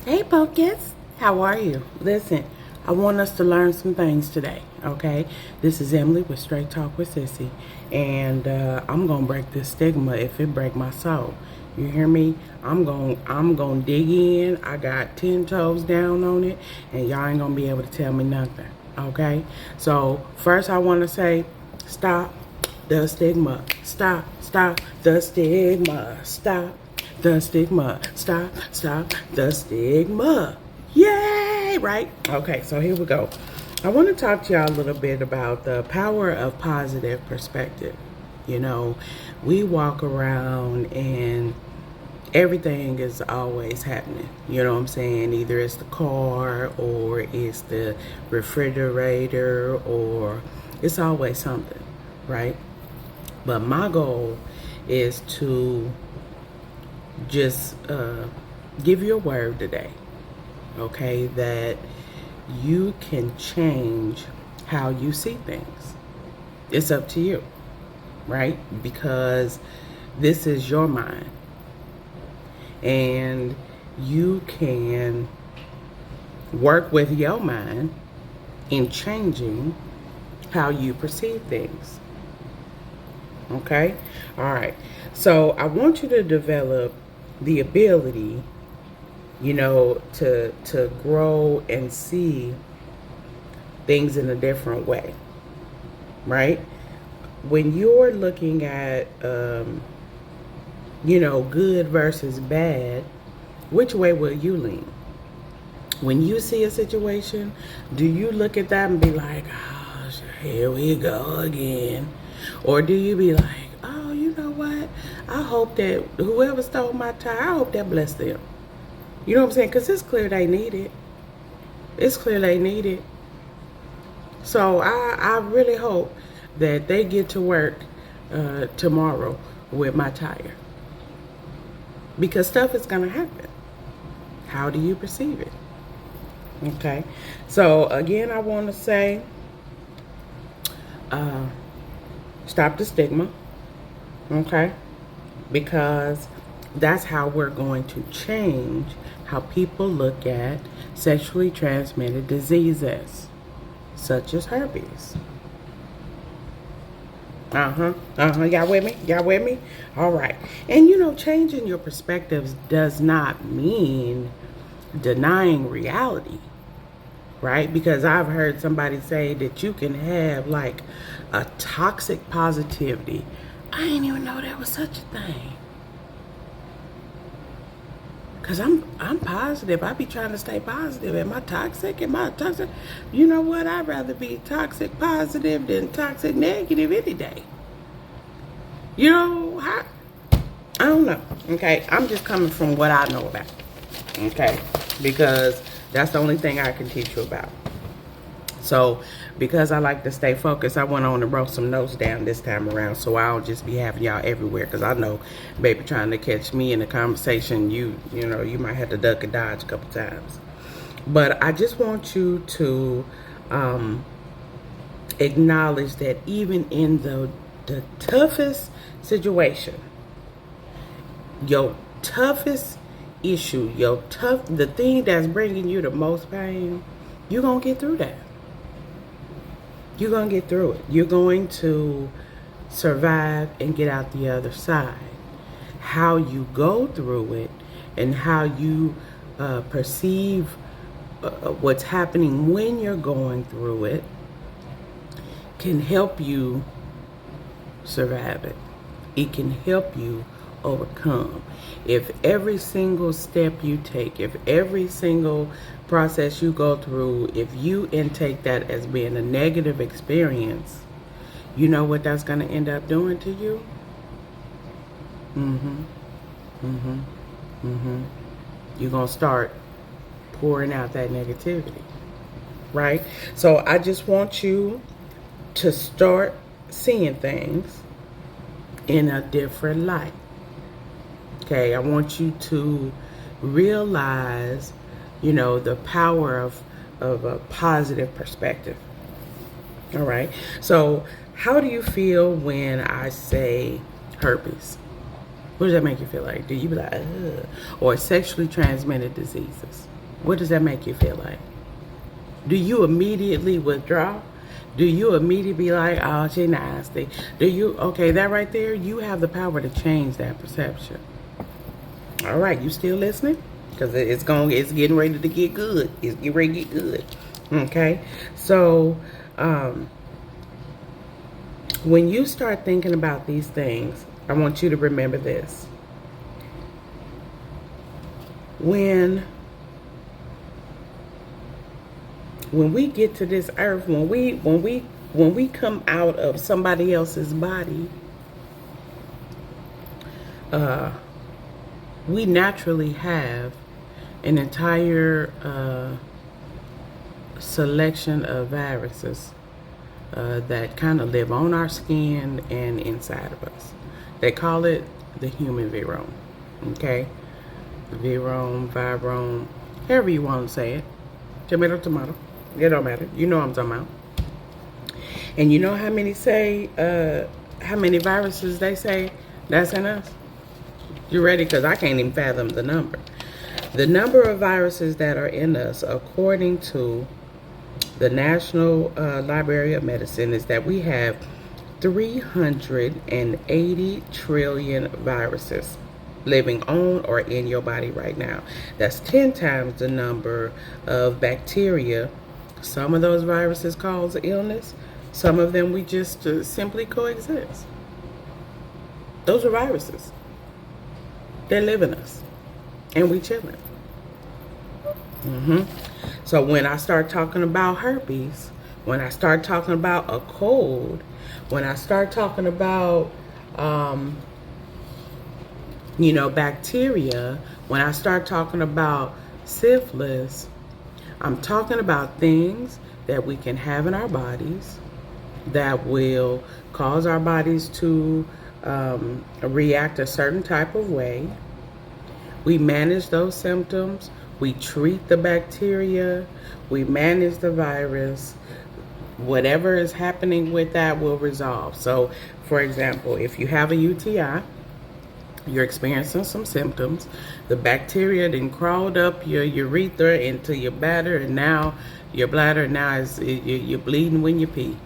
Hey, Pocus. How are you? Listen, I want us to learn some things today, okay? This is Emily with Straight Talk with Sissy, and I'm gonna break this stigma if it break my soul. You hear me? I'm gonna dig in. I got 10 toes down on it, and y'all ain't gonna be able to tell me nothing, okay? So first, I want to say, stop the stigma. Stop the stigma. Stop the stigma. Stop the stigma. Yay! Right? Okay, so here we go. I want to talk to y'all a little bit about the power of positive perspective. You know, we walk around and everything is always happening. You know what I'm saying? Either it's the car or it's the refrigerator or it's always something, right? But my goal is to just give you a word today, okay, that you can change how you see things. It's up to you, right? Because this is your mind, and you can work with your mind in changing how you perceive things. Okay? All right. So I want you to develop the ability, you know, to grow and see things in a different way, right? When you're looking at, you know, good versus bad, which way will you lean? When you see a situation, do you look at that and be like, oh, here we go again? Or do you be like, oh, you know what? I hope that whoever stole my tire, I hope that bless them. You know what I'm saying? Because it's clear they need it. It's clear they need it. So I really hope that they get to work tomorrow with my tire. Because stuff is going to happen. How do you perceive it? Okay. So, again, I want to say, stop the stigma. Okay? Because that's how we're going to change how people look at sexually transmitted diseases, such as herpes. Y'all with me? Y'all with me? All right. And you know, changing your perspectives does not mean denying reality, right? Because I've heard somebody say that you can have like a toxic positivity. I didn't even know there was such a thing. Cause I'm positive. I be trying to stay positive. Am I toxic? You know what? I'd rather be toxic positive than toxic negative any day. You know, I don't know. Okay, I'm just coming from what I know about. Okay, because that's the only thing I can teach you about. So, because I like to stay focused, I went on and wrote some notes down this time around, so I don't just be having y'all everywhere. Because I know, baby, trying to catch me in a conversation, you know, you might have to duck and dodge a couple times. But I just want you to acknowledge that even in the toughest situation, your toughest issue, the thing that's bringing you the most pain, you're gonna get through that. You're going to get through it. You're going to survive and get out the other side. How you go through it and how you perceive what's happening when you're going through it can help you survive it. It can help you overcome. If every single step you take, if every single process you go through, if you intake that as being a negative experience, you know what that's going to end up doing to you? You're going to start pouring out that negativity, right? So I just want you to start seeing things in a different light. Okay, I want you to realize, you know, the power of a positive perspective. All right. So how do you feel when I say herpes? What does that make you feel like? Do you be like, ugh? Or sexually transmitted diseases? What does that make you feel like? Do you immediately withdraw? Do you immediately be like, oh, she nasty? Do you, okay, that right there, you have the power to change that perception. All right, you still listening? Because it's getting ready to get good. It's getting ready to get good. Okay, so when you start thinking about these things, I want you to remember this. When we get to this earth, when we come out of somebody else's body, we naturally have an entire selection of viruses that kind of live on our skin and inside of us. They call it the human virome. Okay, virome, virome, however you want to say it. Tomato, tomato. It don't matter. You know what I'm talking about. And you know how many viruses they say that's in us? You ready? Because I can't even fathom the number. The number of viruses that are in us, according to the National Library of Medicine, is that we have 380 trillion viruses living on or in your body right now. That's 10 times the number of bacteria. Some of those viruses cause illness. Some of them we just simply coexist. Those are viruses. They live in us. And we chilling. So when I start talking about herpes, when I start talking about a cold, when I start talking about bacteria, when I start talking about syphilis, I'm talking about things that we can have in our bodies that will cause our bodies to react a certain type of way. We manage those symptoms. We treat the bacteria. We manage the virus. Whatever is happening with that will resolve. So, for example, if you have a UTI, you're experiencing some symptoms. The bacteria then crawled up your urethra into your bladder, and now your bladder you're bleeding when you pee.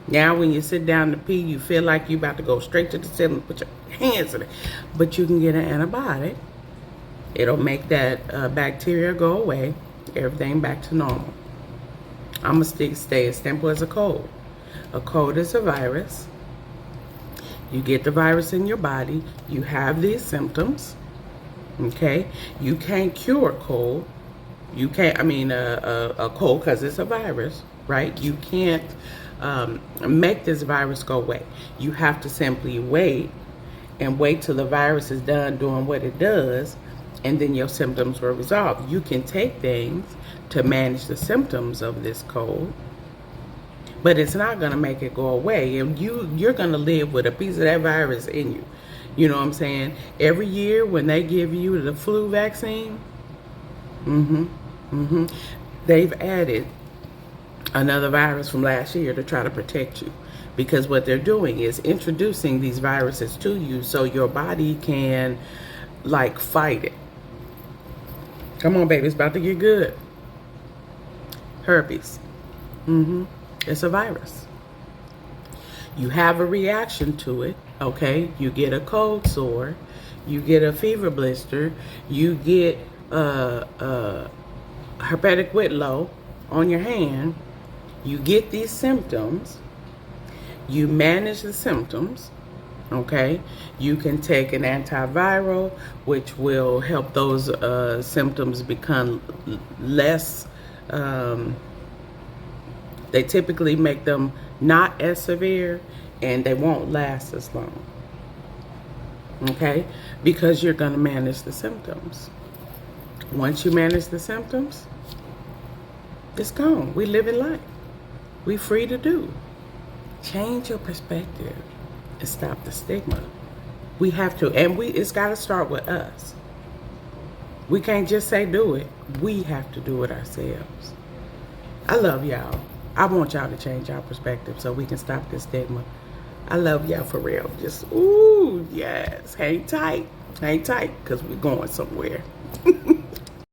Now when you sit down to pee, you feel like you're about to go straight to the ceiling, put your hands in it. But you can get an antibiotic. It'll make that bacteria go away. Everything back to normal. I'm going to stay as simple as a cold. A cold is a virus. You get the virus in your body. You have these symptoms. Okay? You can't cure a cold. You can't, a cold because it's a virus, right? You can't make this virus go away. You have to simply wait till the virus is done doing what it does, and then your symptoms will resolve. You can take things to manage the symptoms of this cold, but it's not going to make it go away. And you're going to live with a piece of that virus in you. You know what I'm saying? Every year when they give you the flu vaccine, they've added another virus from last year to try to protect you. Because what they're doing is introducing these viruses to you so your body can, fight it. Come on, baby, it's about to get good. Herpes. It's a virus. You have a reaction to it, okay? You get a cold sore. You get a fever blister. You get herpetic whitlow on your hand. You get these symptoms. You manage the symptoms, okay? You can take an antiviral, which will help those symptoms become less. They typically make them not as severe, and they won't last as long, okay? Because you're going to manage the symptoms. Once you manage the symptoms, it's gone. We live in life. We free to do. Change your perspective and stop the stigma. We have to, and it's got to start with us. We can't just say do it. We have to do it ourselves. I love y'all. I want y'all to change our perspective so we can stop this stigma. I love y'all for real. Just, ooh, yes. Hang tight. Hang tight, because we're going somewhere.